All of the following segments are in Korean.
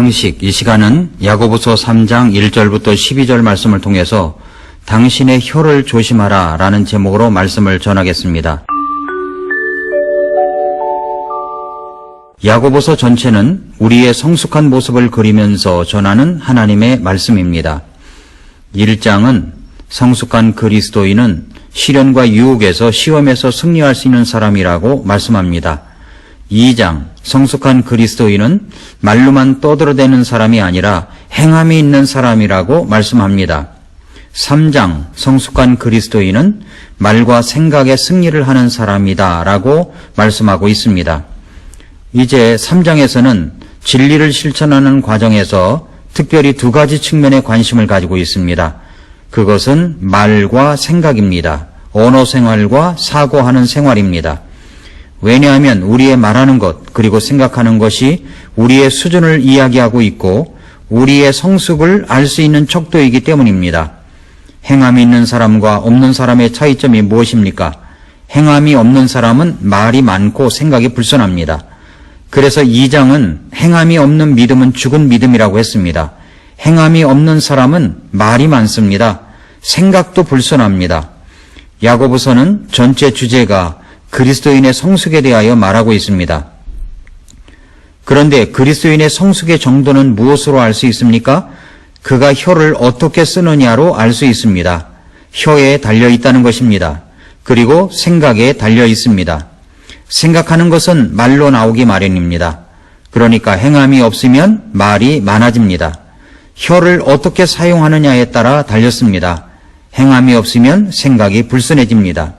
양식, 이 시간은 야고보서 3장 1절부터 12절 말씀을 통해서 당신의 혀를 조심하라 라는 제목으로 말씀을 전하겠습니다. 야고보서 전체는 우리의 성숙한 모습을 그리면서 전하는 하나님의 말씀입니다. 1장은 성숙한 그리스도인은 시련과 유혹에서 시험에서 승리할 수 있는 사람이라고 말씀합니다. 2장, 성숙한 그리스도인은 말로만 떠들어대는 사람이 아니라 행함이 있는 사람이라고 말씀합니다. 3장, 성숙한 그리스도인은 말과 생각의 승리를 하는 사람이다 라고 말씀하고 있습니다. 이제 3장에서는 진리를 실천하는 과정에서 특별히 두 가지 측면에 관심을 가지고 있습니다. 그것은 말과 생각입니다. 언어 생활과 사고하는 생활입니다. 왜냐하면 우리의 말하는 것 그리고 생각하는 것이 우리의 수준을 이야기하고 있고 우리의 성숙을 알 수 있는 척도이기 때문입니다. 행함이 있는 사람과 없는 사람의 차이점이 무엇입니까? 행함이 없는 사람은 말이 많고 생각이 불순합니다. 그래서 2장은 행함이 없는 믿음은 죽은 믿음이라고 했습니다. 행함이 없는 사람은 말이 많습니다. 생각도 불순합니다. 야고보서는 전체 주제가 그리스도인의 성숙에 대하여 말하고 있습니다. 그런데 그리스도인의 성숙의 정도는 무엇으로 알 수 있습니까? 그가 혀를 어떻게 쓰느냐로 알 수 있습니다. 혀에 달려 있다는 것입니다. 그리고 생각에 달려 있습니다. 생각하는 것은 말로 나오기 마련입니다. 그러니까 행함이 없으면 말이 많아집니다. 혀를 어떻게 사용하느냐에 따라 달렸습니다. 행함이 없으면 생각이 불순해집니다.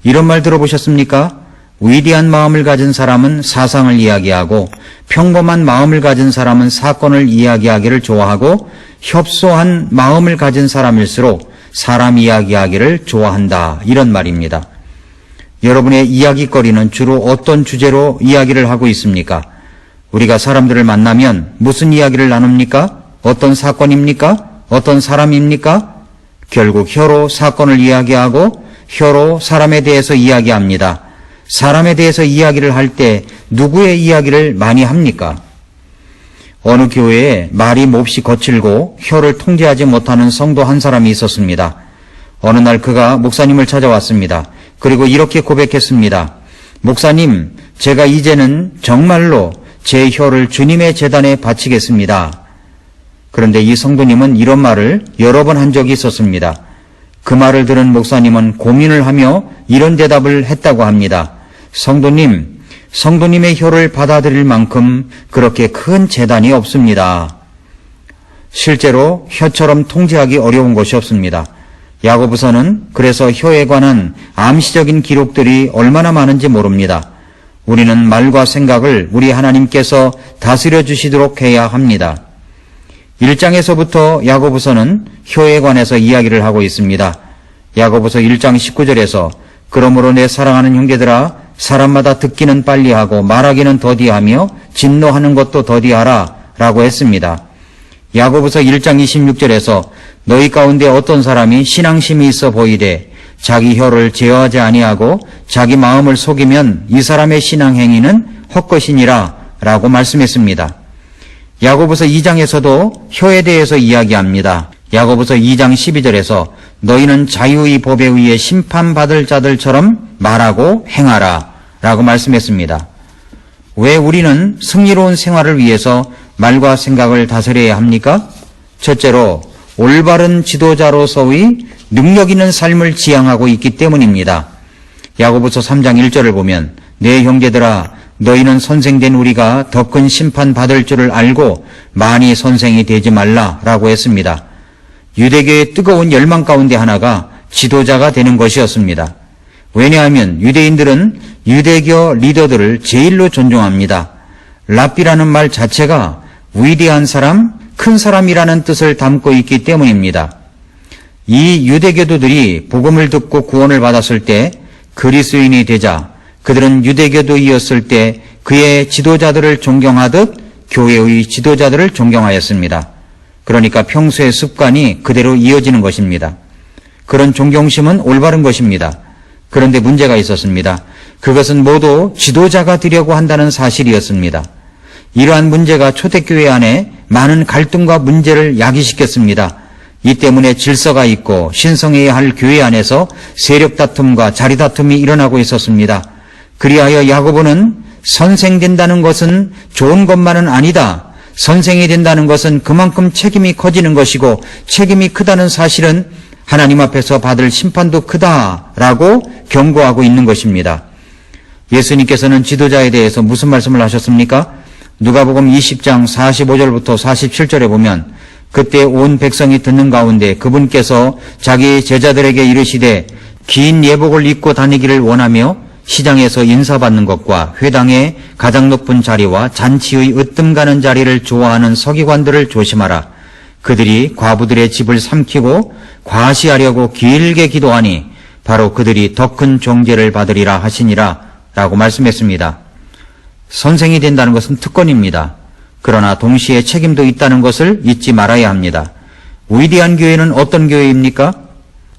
이런 말 들어보셨습니까? 위대한 마음을 가진 사람은 사상을 이야기하고 평범한 마음을 가진 사람은 사건을 이야기하기를 좋아하고 협소한 마음을 가진 사람일수록 사람 이야기하기를 좋아한다. 이런 말입니다. 여러분의 이야기거리는 주로 어떤 주제로 이야기를 하고 있습니까? 우리가 사람들을 만나면 무슨 이야기를 나눕니까? 어떤 사건입니까? 어떤 사람입니까? 결국 혀로 사건을 이야기하고 혀로 사람에 대해서 이야기합니다. 사람에 대해서 이야기를 할 때 누구의 이야기를 많이 합니까? 어느 교회에 말이 몹시 거칠고 혀를 통제하지 못하는 성도 한 사람이 있었습니다. 어느 날 그가 목사님을 찾아왔습니다. 그리고 이렇게 고백했습니다. 목사님, 제가 이제는 정말로 제 혀를 주님의 제단에 바치겠습니다. 그런데 이 성도님은 이런 말을 여러 번 한 적이 있었습니다. 그 말을 들은 목사님은 고민을 하며 이런 대답을 했다고 합니다. 성도님, 성도님의 혀를 받아들일 만큼 그렇게 큰 제단이 없습니다. 실제로 혀처럼 통제하기 어려운 것이 없습니다. 야고보서는 그래서 혀에 관한 암시적인 기록들이 얼마나 많은지 모릅니다. 우리는 말과 생각을 우리 하나님께서 다스려 주시도록 해야 합니다. 1장에서부터 야고보서는 혀에 관해서 이야기를 하고 있습니다. 야고보서 1장 19절에서 그러므로 내 사랑하는 형제들아 사람마다 듣기는 빨리 하고 말하기는 더디하며 진노하는 것도 더디하라 라고 했습니다. 야고보서 1장 26절에서 너희 가운데 어떤 사람이 신앙심이 있어 보이되 자기 혀를 제어하지 아니하고 자기 마음을 속이면 이 사람의 신앙 행위는 헛것이니라 라고 말씀했습니다. 야고보서 2장에서도 혀에 대해서 이야기합니다. 야고보서 2장 12절에서 너희는 자유의 법에 의해 심판받을 자들처럼 말하고 행하라 라고 말씀했습니다. 왜 우리는 승리로운 생활을 위해서 말과 생각을 다스려야 합니까? 첫째로 올바른 지도자로서의 능력 있는 삶을 지향하고 있기 때문입니다. 야고보서 3장 1절을 보면 내 형제들아 너희는 선생된 우리가 더 큰 심판 받을 줄을 알고 많이 선생이 되지 말라라고 했습니다. 유대교의 뜨거운 열망 가운데 하나가 지도자가 되는 것이었습니다. 왜냐하면 유대인들은 유대교 리더들을 제일로 존중합니다. 랍비라는 말 자체가 위대한 사람, 큰 사람이라는 뜻을 담고 있기 때문입니다. 이 유대교도들이 복음을 듣고 구원을 받았을 때 그리스도인이 되자 그들은 유대교도이었을 때 그의 지도자들을 존경하듯 교회의 지도자들을 존경하였습니다. 그러니까 평소의 습관이 그대로 이어지는 것입니다. 그런 존경심은 올바른 것입니다. 그런데 문제가 있었습니다. 그것은 모두 지도자가 되려고 한다는 사실이었습니다. 이러한 문제가 초대교회 안에 많은 갈등과 문제를 야기시켰습니다. 이 때문에 질서가 있고 신성해야 할 교회 안에서 세력 다툼과 자리 다툼이 일어나고 있었습니다. 그리하여 야고보는 선생된다는 것은 좋은 것만은 아니다. 선생이 된다는 것은 그만큼 책임이 커지는 것이고 책임이 크다는 사실은 하나님 앞에서 받을 심판도 크다라고 경고하고 있는 것입니다. 예수님께서는 지도자에 대해서 무슨 말씀을 하셨습니까? 누가복음 20장 45절부터 47절에 보면 그때 온 백성이 듣는 가운데 그분께서 자기 제자들에게 이르시되 긴 예복을 입고 다니기를 원하며 시장에서 인사받는 것과 회당의 가장 높은 자리와 잔치의 으뜸 가는 자리를 좋아하는 서기관들을 조심하라. 그들이 과부들의 집을 삼키고 과시하려고 길게 기도하니 바로 그들이 더 큰 종죄를 받으리라 하시니라 라고 말씀했습니다. 선생이 된다는 것은 특권입니다. 그러나 동시에 책임도 있다는 것을 잊지 말아야 합니다. 위대한 교회는 어떤 교회입니까?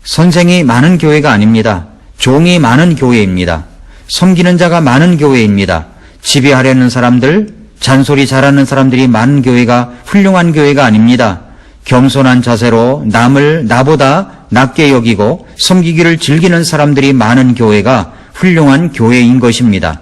선생이 많은 교회가 아닙니다. 종이 많은 교회입니다. 섬기는 자가 많은 교회입니다. 지배하려는 사람들, 잔소리 잘하는 사람들이 많은 교회가 훌륭한 교회가 아닙니다. 겸손한 자세로 남을 나보다 낮게 여기고 섬기기를 즐기는 사람들이 많은 교회가 훌륭한 교회인 것입니다.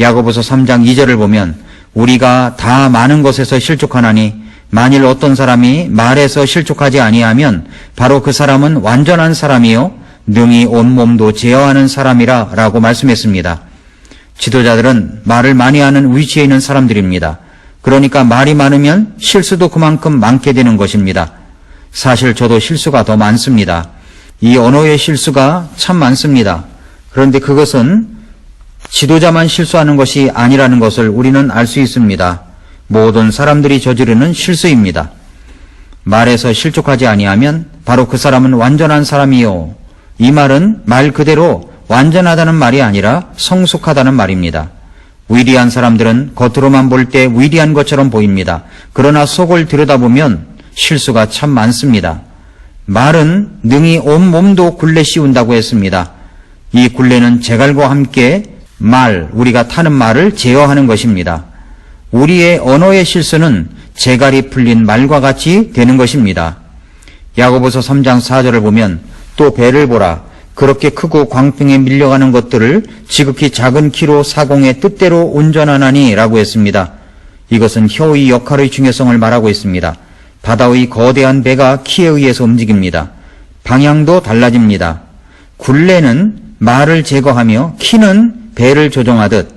야고보서 3장 2절을 보면 우리가 다 많은 것에서 실족하나니 만일 어떤 사람이 말에서 실족하지 아니하면 바로 그 사람은 완전한 사람이요 능히 온몸도 제어하는 사람이라 라고 말씀했습니다. 지도자들은 말을 많이 하는 위치에 있는 사람들입니다. 그러니까 말이 많으면 실수도 그만큼 많게 되는 것입니다. 사실 저도 실수가 더 많습니다. 이 언어의 실수가 참 많습니다. 그런데 그것은 지도자만 실수하는 것이 아니라는 것을 우리는 알 수 있습니다. 모든 사람들이 저지르는 실수입니다. 말에서 실족하지 아니하면 바로 그 사람은 완전한 사람이요. 이 말은 말 그대로 완전하다는 말이 아니라 성숙하다는 말입니다. 위대한 사람들은 겉으로만 볼 때 위대한 것처럼 보입니다. 그러나 속을 들여다보면 실수가 참 많습니다. 말은 능히 온 몸도 굴레 씌운다고 했습니다. 이 굴레는 제갈과 함께 우리가 타는 말을 제어하는 것입니다. 우리의 언어의 실수는 제갈이 풀린 말과 같이 되는 것입니다. 야고보서 3장 4절을 보면 또 배를 보라. 그렇게 크고 광풍에 밀려가는 것들을 지극히 작은 키로 사공의 뜻대로 운전하나니 라고 했습니다. 이것은 혀의 역할의 중요성을 말하고 있습니다. 바다의 거대한 배가 키에 의해서 움직입니다. 방향도 달라집니다. 굴레는 말을 제거하며 키는 배를 조종하듯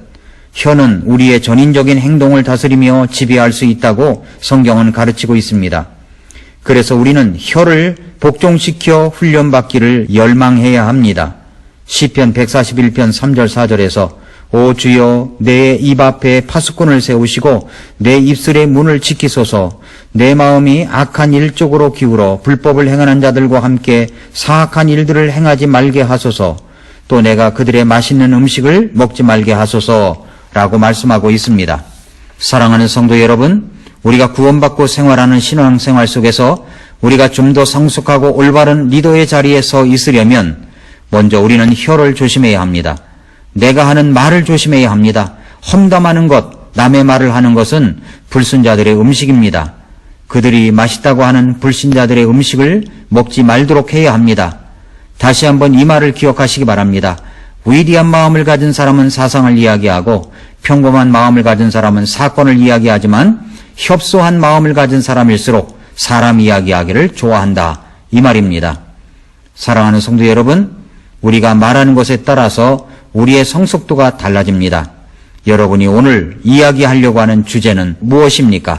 혀는 우리의 전인적인 행동을 다스리며 지배할 수 있다고 성경은 가르치고 있습니다. 그래서 우리는 혀를 복종시켜 훈련받기를 열망해야 합니다. 시편 141편 3절 4절에서 오 주여 내 입 앞에 파수꾼을 세우시고 내 입술의 문을 지키소서. 내 마음이 악한 일 쪽으로 기울어 불법을 행하는 자들과 함께 사악한 일들을 행하지 말게 하소서. 또 내가 그들의 맛있는 음식을 먹지 말게 하소서라고 말씀하고 있습니다. 사랑하는 성도 여러분, 우리가 구원받고 생활하는 신앙생활 속에서 우리가 좀 더 성숙하고 올바른 리더의 자리에 서 있으려면 먼저 우리는 혀를 조심해야 합니다. 내가 하는 말을 조심해야 합니다. 험담하는 것, 남의 말을 하는 것은 불순자들의 음식입니다. 그들이 맛있다고 하는 불신자들의 음식을 먹지 말도록 해야 합니다. 다시 한번 이 말을 기억하시기 바랍니다. 위대한 마음을 가진 사람은 사상을 이야기하고 평범한 마음을 가진 사람은 사건을 이야기하지만 협소한 마음을 가진 사람일수록 사람 이야기하기를 좋아한다. 이 말입니다. 사랑하는 성도 여러분, 우리가 말하는 것에 따라서 우리의 성숙도가 달라집니다. 여러분이 오늘 이야기하려고 하는 주제는 무엇입니까?